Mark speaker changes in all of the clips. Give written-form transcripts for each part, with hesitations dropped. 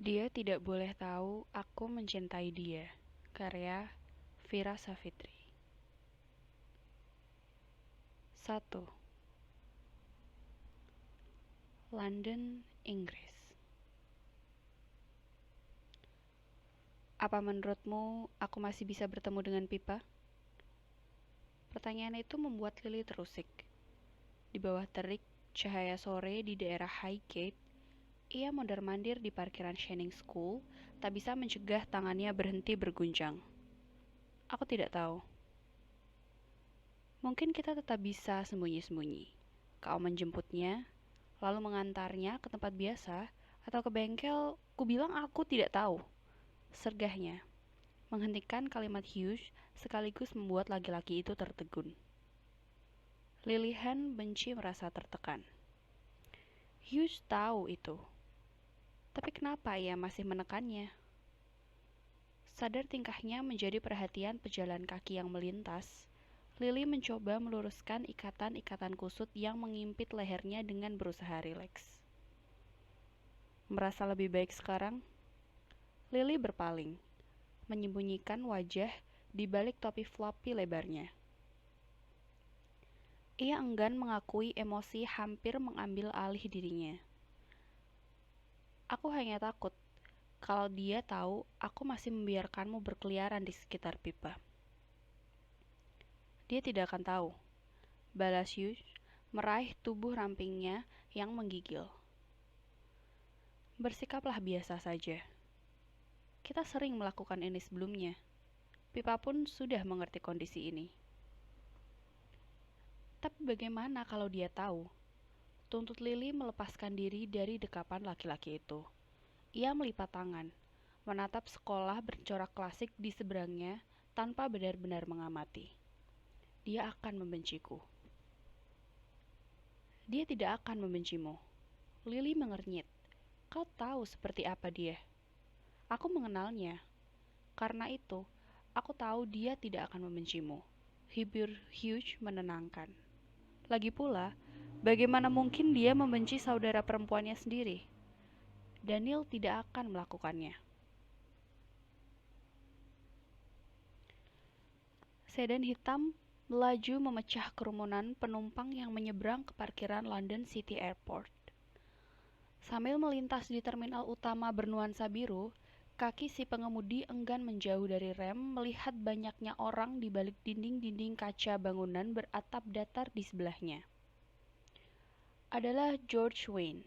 Speaker 1: Dia tidak boleh tahu aku mencintai dia. Karya Vira Savitri. 1. London, Inggris. Apa menurutmu aku masih bisa bertemu dengan Pipa? Pertanyaan itu membuat Lily terusik. Di bawah terik cahaya sore di daerah Highgate, ia mondar-mandir di parkiran Shining School, tak bisa mencegah tangannya berhenti berguncang. Aku tidak tahu. Mungkin kita tetap bisa sembunyi-sembunyi. Kau menjemputnya, lalu mengantarnya ke tempat biasa, atau ke bengkel. Kubilang aku tidak tahu. Sergahnya, menghentikan kalimat Hughes sekaligus membuat laki-laki itu tertegun. Lilian benci merasa tertekan. Hughes tahu itu. Tapi kenapa ia masih menekannya? Sadar tingkahnya menjadi perhatian pejalan kaki yang melintas, Lily mencoba meluruskan ikatan-ikatan kusut yang mengimpit lehernya dengan berusaha rileks. Merasa lebih baik sekarang? Lily berpaling, menyembunyikan wajah di balik topi floppy lebarnya. Ia enggan mengakui emosi hampir mengambil alih dirinya. Aku hanya takut kalau dia tahu aku masih membiarkanmu berkeliaran di sekitar Pipa. Dia tidak akan tahu, balas Hughes, meraih tubuh rampingnya yang menggigil. Bersikaplah biasa saja. Kita sering melakukan ini sebelumnya. Pipa pun sudah mengerti kondisi ini. Tapi bagaimana kalau dia tahu? Tuntut Lily melepaskan diri dari dekapan laki-laki itu. Ia melipat tangan, menatap sekolah bercorak klasik di seberangnya tanpa benar-benar mengamati. Dia akan membenciku. Dia tidak akan membencimu. Lily mengernyit. Kau tahu seperti apa dia? Aku mengenalnya. Karena itu, aku tahu dia tidak akan membencimu. Hibur Hughes menenangkan. Lagi pula, bagaimana mungkin dia membenci saudara perempuannya sendiri? Daniel tidak akan melakukannya. Sedan hitam melaju memecah kerumunan penumpang yang menyeberang ke parkiran London City Airport. Sambil melintas di terminal utama bernuansa biru, kaki si pengemudi enggan menjauh dari rem melihat banyaknya orang di balik dinding-dinding kaca bangunan beratap datar di sebelahnya. Adalah George Wayne.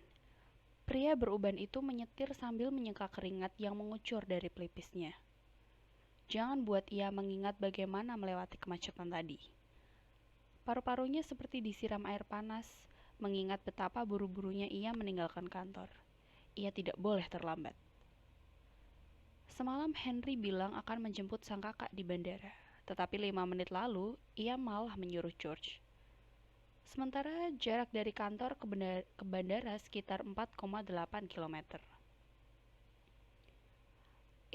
Speaker 1: Pria beruban itu menyetir sambil menyeka keringat yang mengucur dari pelipisnya. Jangan buat ia mengingat bagaimana melewati kemacetan tadi. Paru-parunya seperti disiram air panas, mengingat betapa buru-burunya ia meninggalkan kantor. Ia tidak boleh terlambat. Semalam Henry bilang akan menjemput sang kakak di bandara, tetapi 5 menit lalu ia malah menyuruh George. Sementara jarak dari kantor ke bandara sekitar 4,8 km.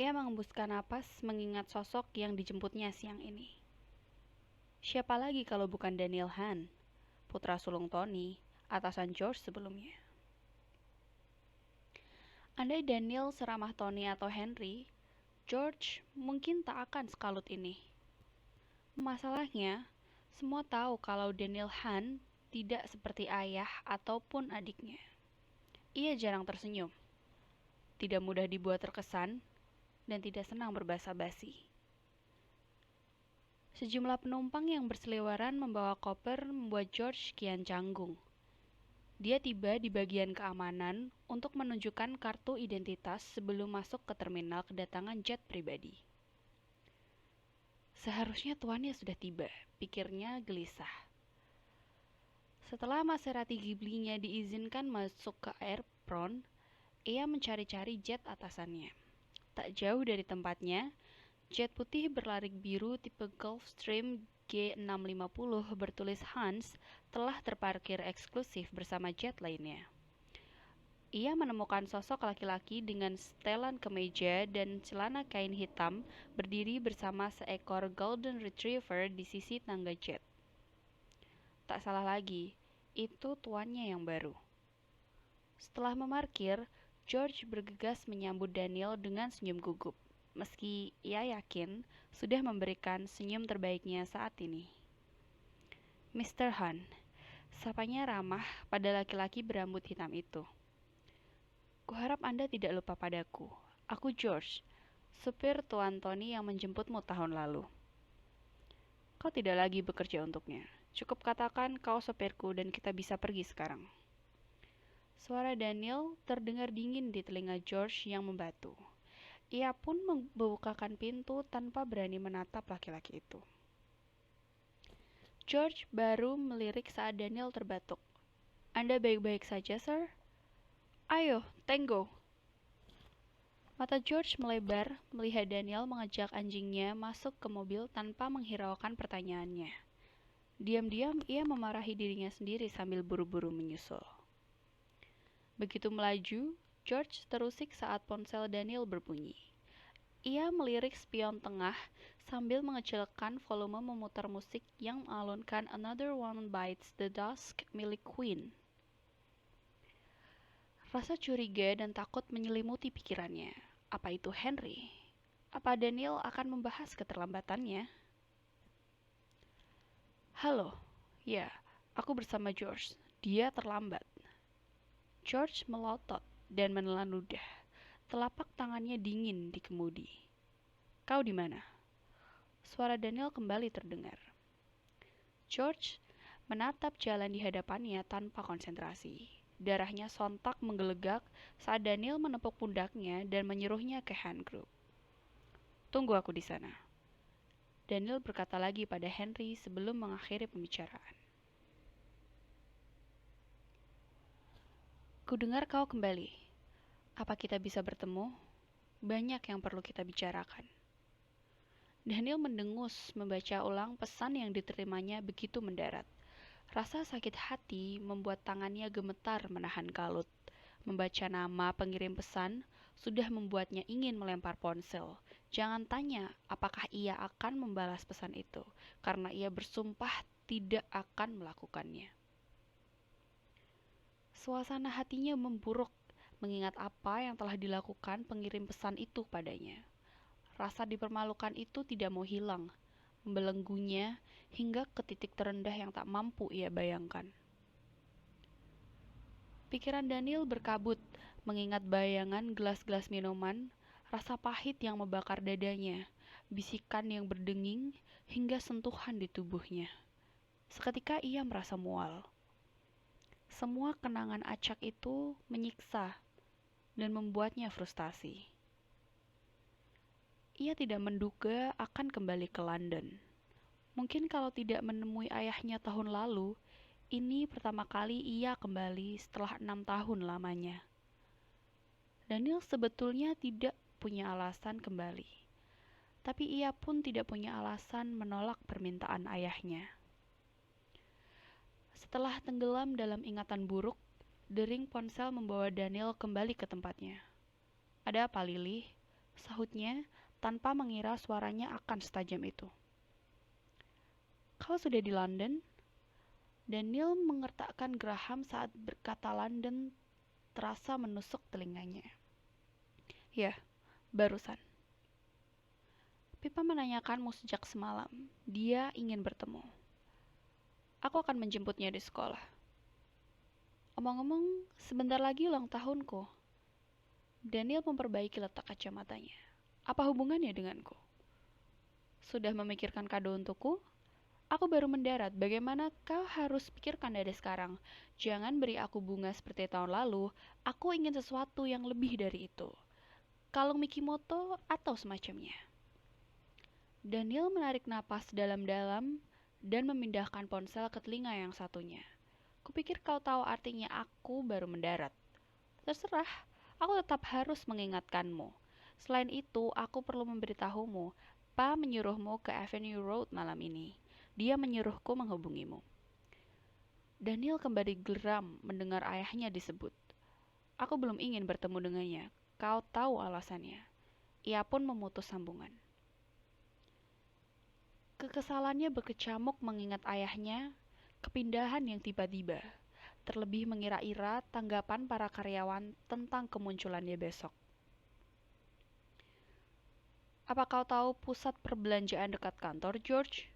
Speaker 1: Ia mengembuskan napas mengingat sosok yang dijemputnya siang ini. Siapa lagi kalau bukan Daniel Han, putra sulung Tony, atasan George sebelumnya. Andai Daniel seramah Tony atau Henry, George mungkin tak akan sekalut ini. Masalahnya, semua tahu kalau Daniel Han tidak seperti ayah ataupun adiknya. Ia jarang tersenyum, tidak mudah dibuat terkesan, dan tidak senang berbasa-basi. Sejumlah penumpang yang berseliweran membawa koper membuat George kian canggung. Dia tiba di bagian keamanan untuk menunjukkan kartu identitas sebelum masuk ke terminal kedatangan jet pribadi. Seharusnya tuannya sudah tiba, pikirnya gelisah. Setelah Maserati Ghibli-nya diizinkan masuk ke Airpron, ia mencari-cari jet atasannya. Tak jauh dari tempatnya, jet putih berlarik biru tipe Gulfstream G650 bertulis Hans telah terparkir eksklusif bersama jet lainnya. Ia menemukan sosok laki-laki dengan setelan kemeja dan celana kain hitam berdiri bersama seekor golden retriever di sisi tangga jet. Tak salah lagi, itu tuannya yang baru. Setelah memarkir, George bergegas menyambut Daniel dengan senyum gugup, meski ia yakin sudah memberikan senyum terbaiknya saat ini. Mr. Hunt, sapanya ramah pada laki-laki berambut hitam itu. Kuharap Anda tidak lupa padaku. Aku George, supir Tuan Tony yang menjemputmu tahun lalu. Kau tidak lagi bekerja untuknya. Cukup katakan kau sopirku dan kita bisa pergi sekarang. Suara Daniel terdengar dingin di telinga George yang membatu. Ia pun membukakan pintu tanpa berani menatap laki-laki itu. George baru melirik saat Daniel terbatuk. Anda baik-baik saja, sir? Ayo, tango. Mata George melebar melihat Daniel mengajak anjingnya masuk ke mobil tanpa menghiraukan pertanyaannya. Diam-diam ia memarahi dirinya sendiri sambil buru-buru menyusul. Begitu melaju, George terusik saat ponsel Daniel berbunyi. Ia melirik spion tengah sambil mengecilkan volume memutar musik yang mengalunkan Another One Bites the Dust milik Queen. Rasa curiga dan takut menyelimuti pikirannya. Apa itu Henry? Apa Daniel akan membahas keterlambatannya? Halo, ya, aku bersama George. Dia terlambat. George melotot dan menelan ludah. Telapak tangannya dingin di kemudi. Kau di mana? Suara Daniel kembali terdengar. George menatap jalan di hadapannya tanpa konsentrasi. Darahnya sontak menggelegak saat Daniel menepuk pundaknya dan menyuruhnya ke hand group. Tunggu aku di sana. Daniel berkata lagi pada Henry sebelum mengakhiri pembicaraan. Kudengar kau kembali. Apa kita bisa bertemu? Banyak yang perlu kita bicarakan. Daniel mendengus membaca ulang pesan yang diterimanya begitu mendarat. Rasa sakit hati membuat tangannya gemetar menahan kalut. Membaca nama pengirim pesan sudah membuatnya ingin melempar ponsel. Jangan tanya apakah ia akan membalas pesan itu, karena ia bersumpah tidak akan melakukannya. Suasana hatinya memburuk mengingat apa yang telah dilakukan pengirim pesan itu padanya. Rasa dipermalukan itu tidak mau hilang, membelenggunya hingga ke titik terendah yang tak mampu ia bayangkan. Pikiran Daniel berkabut mengingat bayangan gelas-gelas minuman, rasa pahit yang membakar dadanya, bisikan yang berdenging hingga sentuhan di tubuhnya. Seketika ia merasa mual. Semua kenangan acak itu menyiksa dan membuatnya frustasi. Ia tidak menduga akan kembali ke London. Mungkin kalau tidak menemui ayahnya tahun lalu, ini pertama kali ia kembali setelah 6 tahun lamanya. Daniel sebetulnya tidak punya alasan kembali, tapi ia pun tidak punya alasan menolak permintaan ayahnya. Setelah tenggelam dalam ingatan buruk, dering ponsel membawa Daniel kembali ke tempatnya. Ada apa, Lily? Sahutnya tanpa mengira suaranya akan setajam itu. Kau sudah di London? Daniel mengertakkan geraham saat berkata London terasa menusuk telinganya. Ya, barusan. Pippa menanyakanmu sejak semalam. Dia ingin bertemu. Aku akan menjemputnya di sekolah. Omong-omong, sebentar lagi ulang tahunku. Daniel memperbaiki letak kacamatanya. Apa hubungannya denganku? Sudah memikirkan kado untukku? Aku baru mendarat, bagaimana kau harus pikirkan dari sekarang. Jangan beri aku bunga seperti tahun lalu, aku ingin sesuatu yang lebih dari itu. Kalung Mikimoto atau semacamnya. Daniel menarik napas dalam-dalam dan memindahkan ponsel ke telinga yang satunya. Kupikir kau tahu artinya aku baru mendarat. Terserah, aku tetap harus mengingatkanmu. Selain itu, aku perlu memberitahumu, Pa menyuruhmu ke Avenue Road malam ini. Dia menyuruhku menghubungimu. Daniel kembali geram mendengar ayahnya disebut. Aku belum ingin bertemu dengannya. Kau tahu alasannya. Ia pun memutus sambungan. Kekesalannya berkecamuk mengingat ayahnya, kepindahan yang tiba-tiba. terlebih mengira-ira tanggapan para karyawan tentang kemunculannya besok. Apa kau tahu pusat perbelanjaan dekat kantor, George?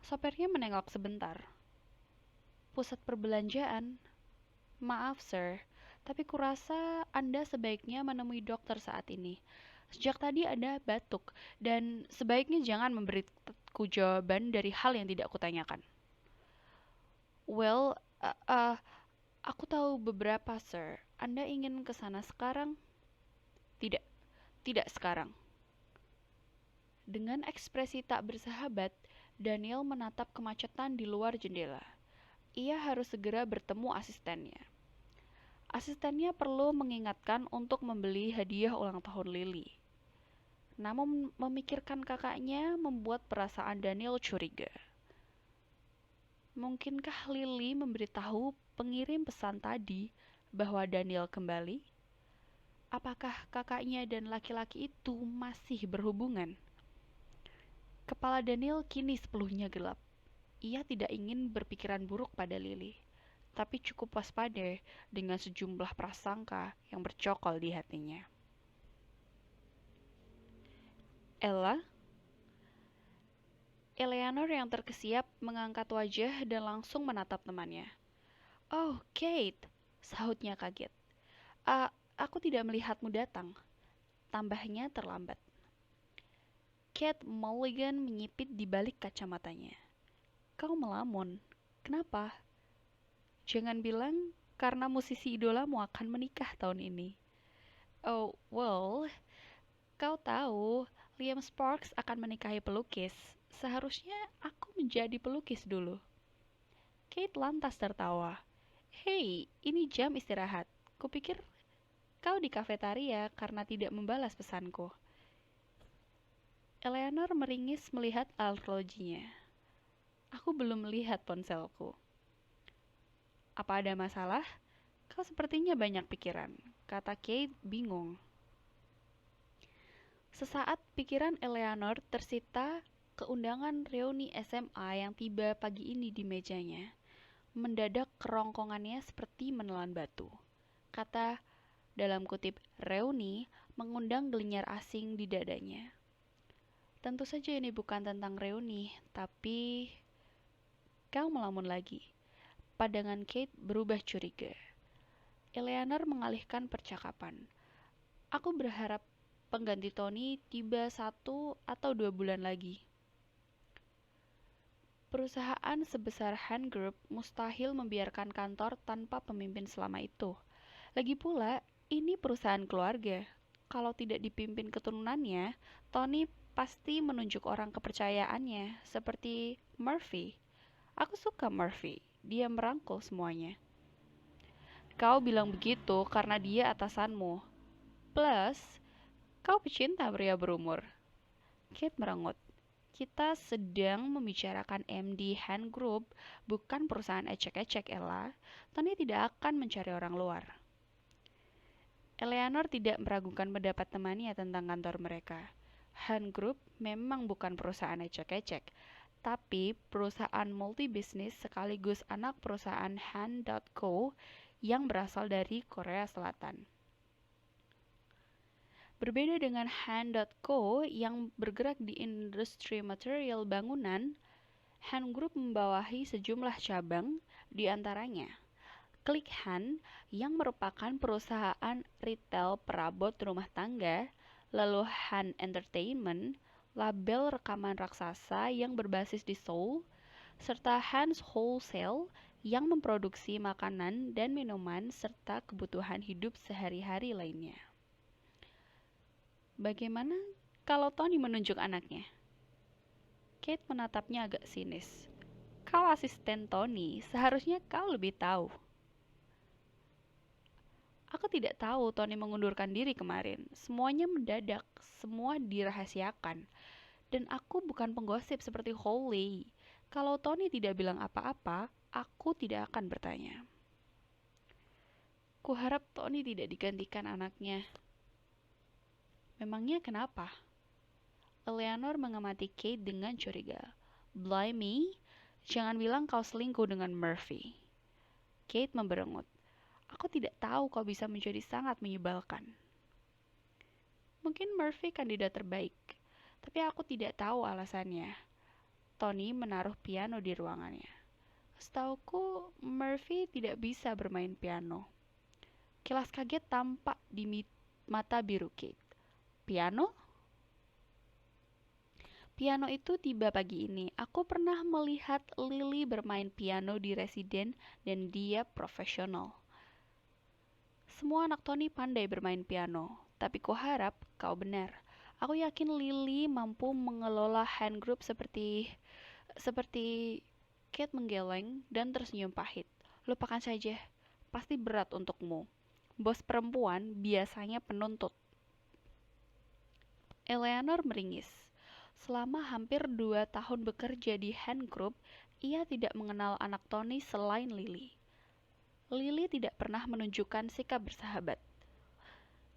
Speaker 1: Sopirnya menengok sebentar. Pusat perbelanjaan? Maaf, sir, tapi kurasa Anda sebaiknya menemui dokter saat ini. Sejak tadi ada batuk, dan sebaiknya jangan memberiku jawaban dari hal yang tidak kutanyakan. Well, aku tahu beberapa, sir. Anda ingin ke sana sekarang? Tidak, tidak sekarang. Dengan ekspresi tak bersahabat, Daniel menatap kemacetan di luar jendela. Ia harus segera bertemu asistennya. Asistennya perlu mengingatkan untuk membeli hadiah ulang tahun Lily. Namun memikirkan kakaknya membuat perasaan Daniel curiga. Mungkinkah Lily memberitahu pengirim pesan tadi bahwa Daniel kembali? Apakah kakaknya dan laki-laki itu masih berhubungan? Kepala Daniel kini sepenuhnya gelap. Ia tidak ingin berpikiran buruk pada Lily, tapi cukup waspada dengan sejumlah prasangka yang bercokol di hatinya. Ella? Eleanor yang terkesiap mengangkat wajah dan langsung menatap temannya. Oh, Kate, sahutnya kaget. Aku tidak melihatmu datang. Tambahnya terlambat. Kate Mulligan menyipit di balik kacamatanya. Kau melamun. Kenapa? Jangan bilang karena musisi idolamu akan menikah tahun ini. Oh, well, kau tahu, Liam Sparks akan menikahi pelukis. Seharusnya aku menjadi pelukis dulu. Kate lantas tertawa. Hei, ini jam istirahat. Kupikir kau di kafetaria karena tidak membalas pesanku. Eleanor meringis melihat arlojinya. Aku belum melihat ponselku. Apa ada masalah? Kau sepertinya banyak pikiran, kata Kate bingung. Sesaat pikiran Eleanor tersita ke undangan reuni SMA yang tiba pagi ini di mejanya. Mendadak kerongkongannya seperti menelan batu. Kata, dalam kutip, reuni mengundang gelinyar asing di dadanya. Tentu saja ini bukan tentang reuni, tapi... Kau melamun lagi. Pandangan Kate berubah curiga. Eleanor mengalihkan percakapan. Aku berharap pengganti Tony tiba 1 atau 2 bulan lagi. Perusahaan sebesar Han Group mustahil membiarkan kantor tanpa pemimpin selama itu. Lagi pula, ini perusahaan keluarga. Kalau tidak dipimpin keturunannya, Tony pasti menunjuk orang kepercayaannya, seperti Murphy. Aku suka Murphy, dia merangkul semuanya. Kau bilang begitu karena dia atasanmu. Plus, kau pecinta pria berumur. Kate merengut. Kita sedang membicarakan MD Han Group, bukan perusahaan ecek-ecek, Ella. Tony tidak akan mencari orang luar. Eleanor tidak meragukan pendapat temannya tentang kantor mereka. Han Group memang bukan perusahaan ecek-ecek, tapi perusahaan multibisnis sekaligus anak perusahaan Han.co yang berasal dari Korea Selatan. Berbeda dengan Han.co yang bergerak di industri material bangunan, Han Group membawahi sejumlah cabang, di antaranya Klik Han yang merupakan perusahaan retail perabot rumah tangga, lalu Han Entertainment, label rekaman raksasa yang berbasis di Seoul, serta Han's Wholesale yang memproduksi makanan dan minuman serta kebutuhan hidup sehari-hari lainnya. Bagaimana kalau Tony menunjuk anaknya? Kate menatapnya agak sinis. Kau asisten Tony, seharusnya kau lebih tahu. Aku tidak tahu Tony mengundurkan diri kemarin. Semuanya mendadak, semua dirahasiakan. Dan aku bukan penggosip seperti Holly. Kalau Tony tidak bilang apa-apa, aku tidak akan bertanya. Kuharap Tony tidak digantikan anaknya. Memangnya kenapa? Eleanor mengamati Kate dengan curiga. Blimey, jangan bilang kau selingkuh dengan Murphy. Kate memberengut. Aku tidak tahu kau bisa menjadi sangat menyebalkan. Mungkin Murphy kandidat terbaik, tapi aku tidak tahu alasannya. Tony menaruh piano di ruangannya. Setauku, Murphy tidak bisa bermain piano. Kilas kaget tampak di mata biru Kate. Piano? Piano itu tiba pagi ini. Aku pernah melihat Lily bermain piano di residen dan dia profesional. Semua anak Tony pandai bermain piano, tapi kuharap kau benar. Aku yakin Lily mampu mengelola hand group seperti Kate menggeleng dan tersenyum pahit. Lupakan saja, pasti berat untukmu. Bos perempuan biasanya penuntut. Eleanor meringis. Selama hampir 2 tahun bekerja di hand group, ia tidak mengenal anak Tony selain Lily. Lily tidak pernah menunjukkan sikap bersahabat.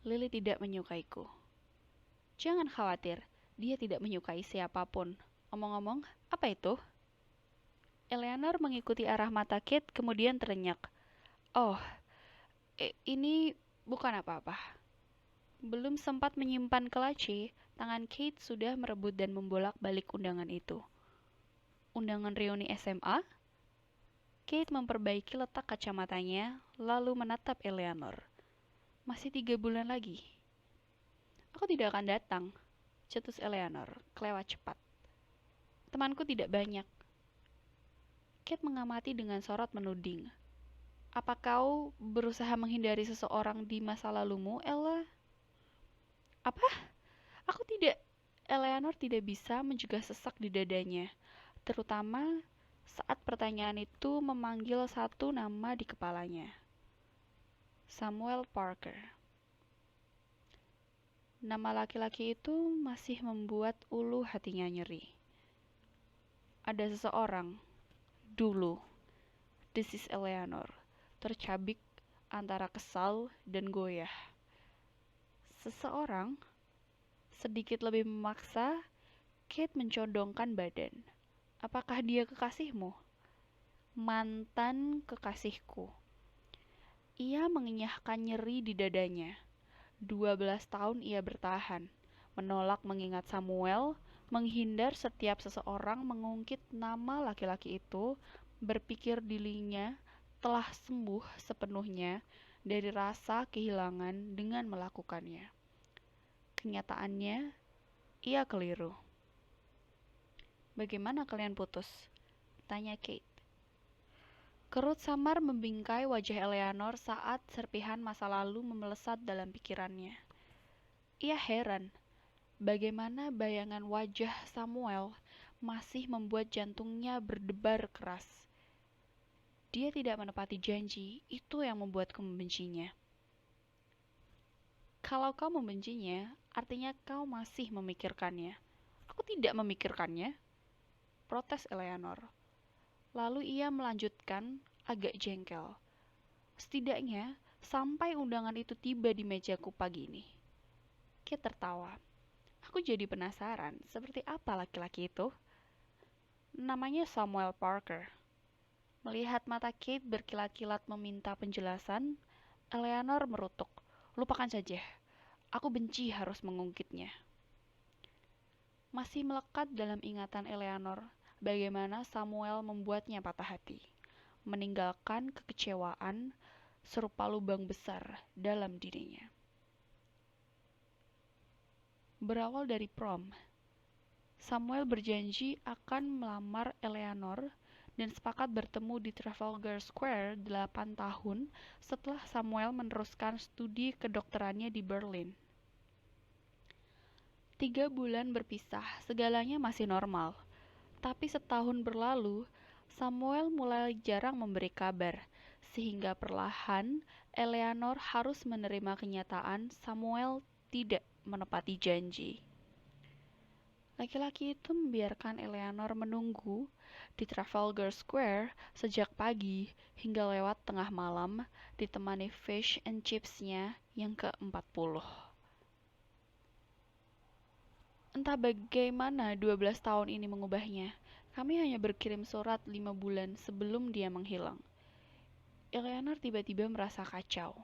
Speaker 1: Lily tidak menyukaiku. Jangan khawatir, dia tidak menyukai siapapun. Omong-omong, apa itu? Eleanor mengikuti arah mata Kate kemudian terenyak. Oh, ini bukan apa-apa. Belum sempat menyimpan kelaci, tangan Kate sudah merebut dan membolak-balik undangan itu. Undangan reuni SMA? Kate memperbaiki letak kacamatanya, lalu menatap Eleanor. Masih 3 bulan lagi. Aku tidak akan datang, cetus Eleanor, kelewat cepat. Temanku tidak banyak. Kate mengamati dengan sorot menuding. Apa kau berusaha menghindari seseorang di masa lalumu, Ella? Apa? Aku tidak. Eleanor tidak bisa mencegah sesak di dadanya, terutama saat pertanyaan itu memanggil satu nama di kepalanya. Samuel Parker. Nama laki-laki itu masih membuat ulu hatinya nyeri. Ada seseorang, dulu, desis Eleanor, tercabik antara kesal dan goyah. Seseorang? Sedikit lebih memaksa, Kate mencondongkan badan. Apakah dia kekasihmu? Mantan kekasihku. Ia mengenyahkan nyeri di dadanya. 12 tahun ia bertahan, menolak mengingat Samuel, menghindar setiap seseorang mengungkit nama laki-laki itu, berpikir dirinya telah sembuh sepenuhnya dari rasa kehilangan dengan melakukannya. Kenyataannya, ia keliru. Bagaimana kalian putus? Tanya Kate. Kerut samar membingkai wajah Eleanor saat serpihan masa lalu melesat dalam pikirannya. Ia heran, bagaimana bayangan wajah Samuel masih membuat jantungnya berdebar keras. Dia tidak menepati janji, itu yang membuatku membencinya. Kalau kau membencinya, artinya kau masih memikirkannya. Aku tidak memikirkannya, protes Eleanor. Lalu ia melanjutkan agak jengkel. Setidaknya, sampai undangan itu tiba di mejaku pagi ini. Kate tertawa. Aku jadi penasaran, seperti apa laki-laki itu? Namanya Samuel Parker. Melihat mata Kate berkilat-kilat meminta penjelasan, Eleanor merutuk. Lupakan saja. Aku benci harus mengungkitnya. Masih melekat dalam ingatan Eleanor bagaimana Samuel membuatnya patah hati, meninggalkan kekecewaan serupa lubang besar dalam dirinya. Berawal dari prom, Samuel berjanji akan melamar Eleanor dan sepakat bertemu di Trafalgar Square 8 tahun setelah Samuel meneruskan studi kedokterannya di Berlin. 3 bulan berpisah, segalanya masih normal. Tapi setahun berlalu, Samuel mulai jarang memberi kabar, sehingga perlahan Eleanor harus menerima kenyataan Samuel tidak menepati janji. Laki-laki itu membiarkan Eleanor menunggu di Trafalgar Square sejak pagi hingga lewat tengah malam, ditemani fish and chipsnya yang ke-40. Entah bagaimana 12 tahun ini mengubahnya. Kami hanya berkirim surat 5 bulan sebelum dia menghilang. Eleanor tiba-tiba merasa kacau.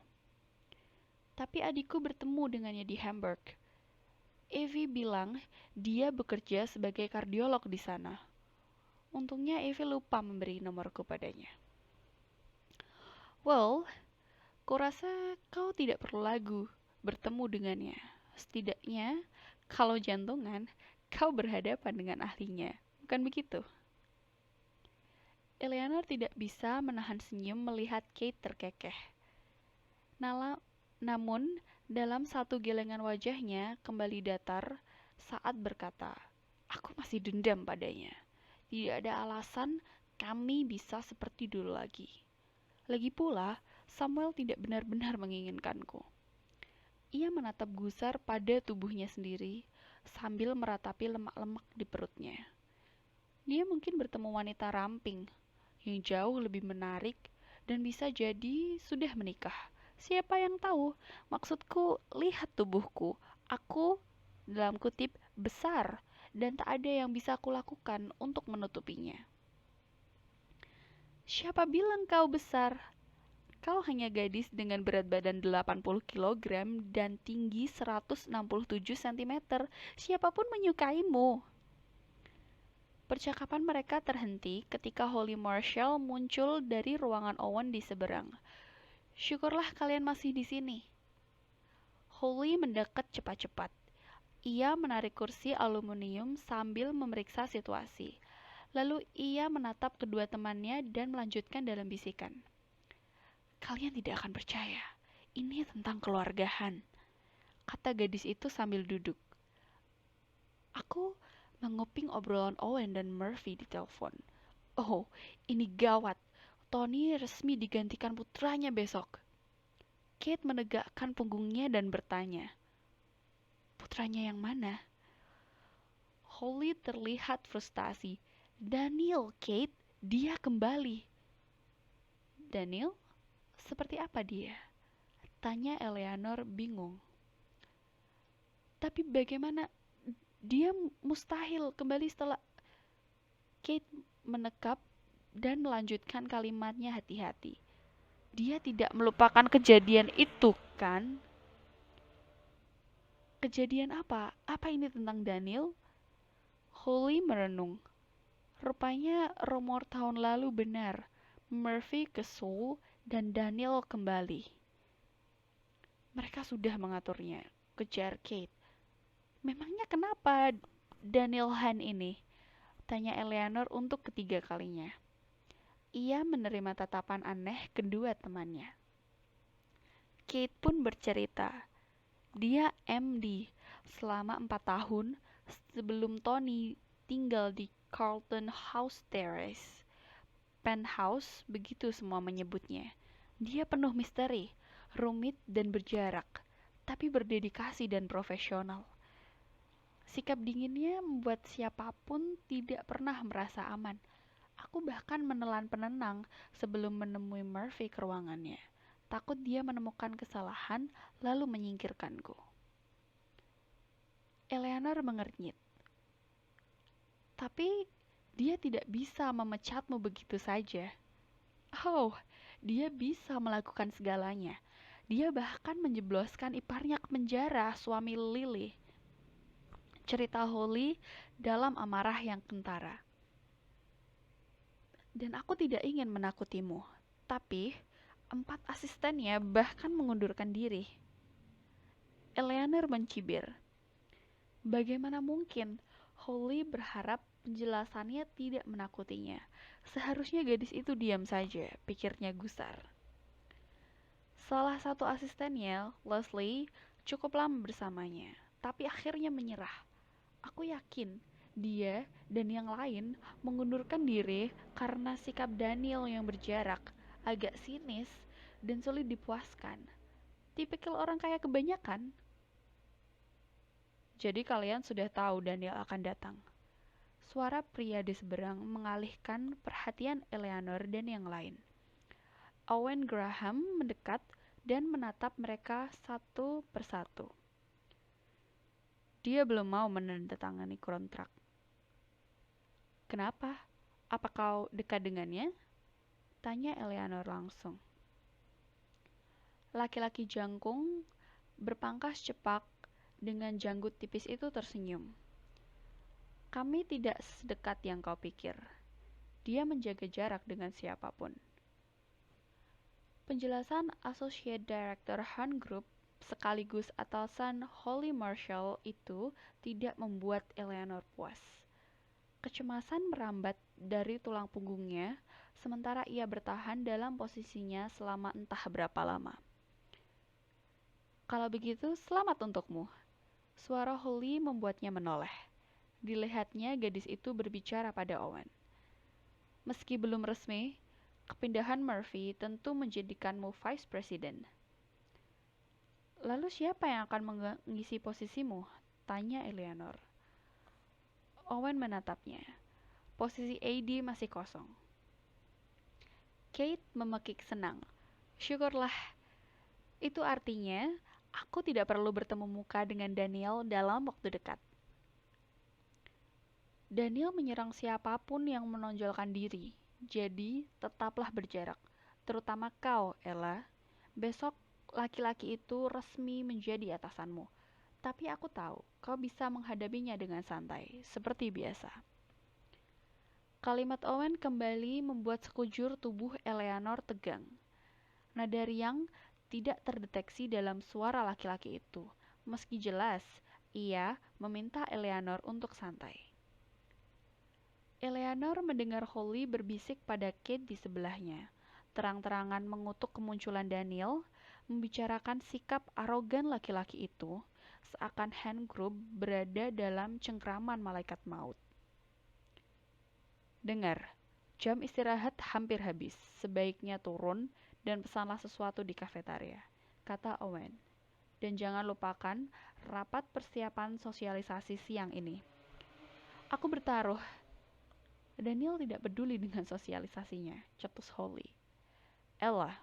Speaker 1: Tapi adikku bertemu dengannya di Hamburg. Evie bilang dia bekerja sebagai kardiolog di sana. Untungnya Evie lupa memberi nomorku padanya. Well, kurasa kau tidak perlu bertemu dengannya. Setidaknya, kalau jantungan, kau berhadapan dengan ahlinya. Bukan begitu? Eleanor tidak bisa menahan senyum melihat Kate terkekeh. Namun, dalam satu gelengan wajahnya kembali datar saat berkata, "Aku masih dendam padanya. Tidak ada alasan kami bisa seperti dulu lagi. Lagi pula, Samuel tidak benar-benar menginginkanku." Ia menatap gusar pada tubuhnya sendiri sambil meratapi lemak-lemak di perutnya. Dia mungkin bertemu wanita ramping yang jauh lebih menarik dan bisa jadi sudah menikah. Siapa yang tahu? Maksudku, lihat tubuhku. Aku, dalam kutip, besar dan tak ada yang bisa aku lakukan untuk menutupinya. Siapa bilang kau besar? Kau hanya gadis dengan berat badan 80 kilogram dan tinggi 167 cm. Siapapun menyukaimu. Percakapan mereka terhenti ketika Holly Marshall muncul dari ruangan Owen di seberang. Syukurlah kalian masih di sini. Holly mendekat cepat-cepat. Ia menarik kursi aluminium sambil memeriksa situasi. Lalu ia menatap kedua temannya dan melanjutkan dalam bisikan. Kalian tidak akan percaya. Ini tentang keluargahan, kata gadis itu sambil duduk. Aku menguping obrolan Owen dan Murphy di telepon. Oh, ini gawat. Tony resmi digantikan putranya besok. Kate menegakkan punggungnya dan bertanya, putranya yang mana? Holly terlihat frustasi. Daniel, Kate, dia kembali. Daniel? Seperti apa dia? Tanya Eleanor bingung. Tapi bagaimana? Dia mustahil kembali setelah... Kate menekap dan melanjutkan kalimatnya hati-hati. Dia tidak melupakan kejadian itu, kan? Kejadian apa? Apa ini tentang Daniel? Holly merenung. Rupanya rumor tahun lalu benar. Murphy ke Seoul dan Daniel kembali. Mereka sudah mengaturnya, kejar Kate. Memangnya kenapa Daniel Han ini? Tanya Eleanor untuk ketiga kalinya. Ia menerima tatapan aneh kedua temannya. Kate pun bercerita. Dia MD selama 4 tahun sebelum Tony tinggal di Carlton House Terrace. Penthouse, begitu semua menyebutnya. Dia penuh misteri, rumit dan berjarak, tapi berdedikasi dan profesional. Sikap dinginnya membuat siapapun tidak pernah merasa aman. Aku bahkan menelan penenang sebelum menemui Murphy ke ruangannya. Takut dia menemukan kesalahan lalu menyingkirkanku. Eleanor mengernyit. Tapi dia tidak bisa memecatmu begitu saja. Oh, dia bisa melakukan segalanya. Dia bahkan menjebloskan iparnya ke penjara, suami Lily. Cerita Holly dalam amarah yang kentara. Dan aku tidak ingin menakutimu. Tapi 4 asistennya bahkan mengundurkan diri. Eleanor mencibir. Bagaimana mungkin? Holly berharap penjelasannya tidak menakutinya. Seharusnya gadis itu diam saja, pikirnya gusar. Salah satu asistennya, Leslie, cukup lama bersamanya, tapi akhirnya menyerah. Aku yakin dia dan yang lain mengundurkan diri karena sikap Daniel yang berjarak, agak sinis, dan sulit dipuaskan. Tipikal orang kaya kebanyakan. Jadi kalian sudah tahu Daniel akan datang. Suara pria di seberang mengalihkan perhatian Eleanor dan yang lain. Owen Graham mendekat dan menatap mereka satu persatu. Dia belum mau menandatangani kontrak. Kenapa? Apa kau dekat dengannya? Tanya Eleanor langsung. Laki-laki jangkung berpangkas cepak dengan janggut tipis itu tersenyum. Kami tidak sedekat yang kau pikir. Dia menjaga jarak dengan siapapun. Penjelasan Associate Director Han Group sekaligus atasan Holly Marshall itu tidak membuat Eleanor puas. Kecemasan merambat dari tulang punggungnya, sementara ia bertahan dalam posisinya selama entah berapa lama. Kalau begitu, selamat untukmu. Suara Holly membuatnya menoleh. Dilihatnya gadis itu berbicara pada Owen. Meski belum resmi, kepindahan Murphy tentu menjadikanmu Vice President. Lalu siapa yang akan mengisi posisimu? Tanya Eleanor. Owen menatapnya. Posisi AD masih kosong. Kate memekik senang. Syukurlah. Itu artinya aku tidak perlu bertemu muka dengan Daniel dalam waktu dekat. Daniel menyerang siapapun yang menonjolkan diri, jadi tetaplah berjarak. Terutama kau, Ella. Besok laki-laki itu resmi menjadi atasanmu. Tapi aku tahu, kau bisa menghadapinya dengan santai, seperti biasa. Kalimat Owen kembali membuat sekujur tubuh Eleanor tegang. Nada riang tidak terdeteksi dalam suara laki-laki itu, meski jelas ia meminta Eleanor untuk santai. Eleanor mendengar Holly berbisik pada Kate di sebelahnya, terang-terangan mengutuk kemunculan Daniel, membicarakan sikap arogan laki-laki itu, seakan Han Group berada dalam cengkraman malaikat maut. Dengar, jam istirahat hampir habis, sebaiknya turun dan pesanlah sesuatu di kafetaria, kata Owen. Dan jangan lupakan rapat persiapan sosialisasi siang ini. Aku bertaruh. Daniel tidak peduli dengan sosialisasinya, cetus Holly. Ella,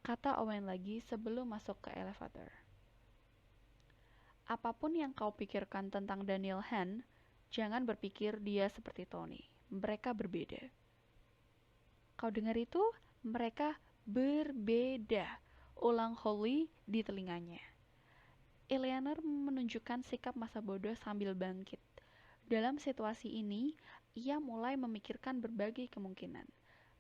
Speaker 1: kata Owen lagi sebelum masuk ke elevator. Apapun yang kau pikirkan tentang Daniel Han, jangan berpikir dia seperti Tony. Mereka berbeda. Kau dengar itu? Mereka berbeda, ulang Holly di telinganya. Eleanor menunjukkan sikap masa bodoh sambil bangkit. Dalam situasi ini, ia mulai memikirkan berbagai kemungkinan.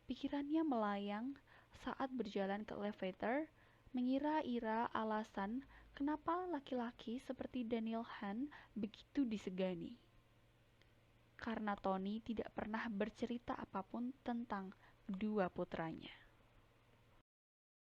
Speaker 1: Pikirannya melayang saat berjalan ke elevator, mengira-ira alasan kenapa laki-laki seperti Daniel Han begitu disegani. Karena Tony tidak pernah bercerita apapun tentang kedua putranya.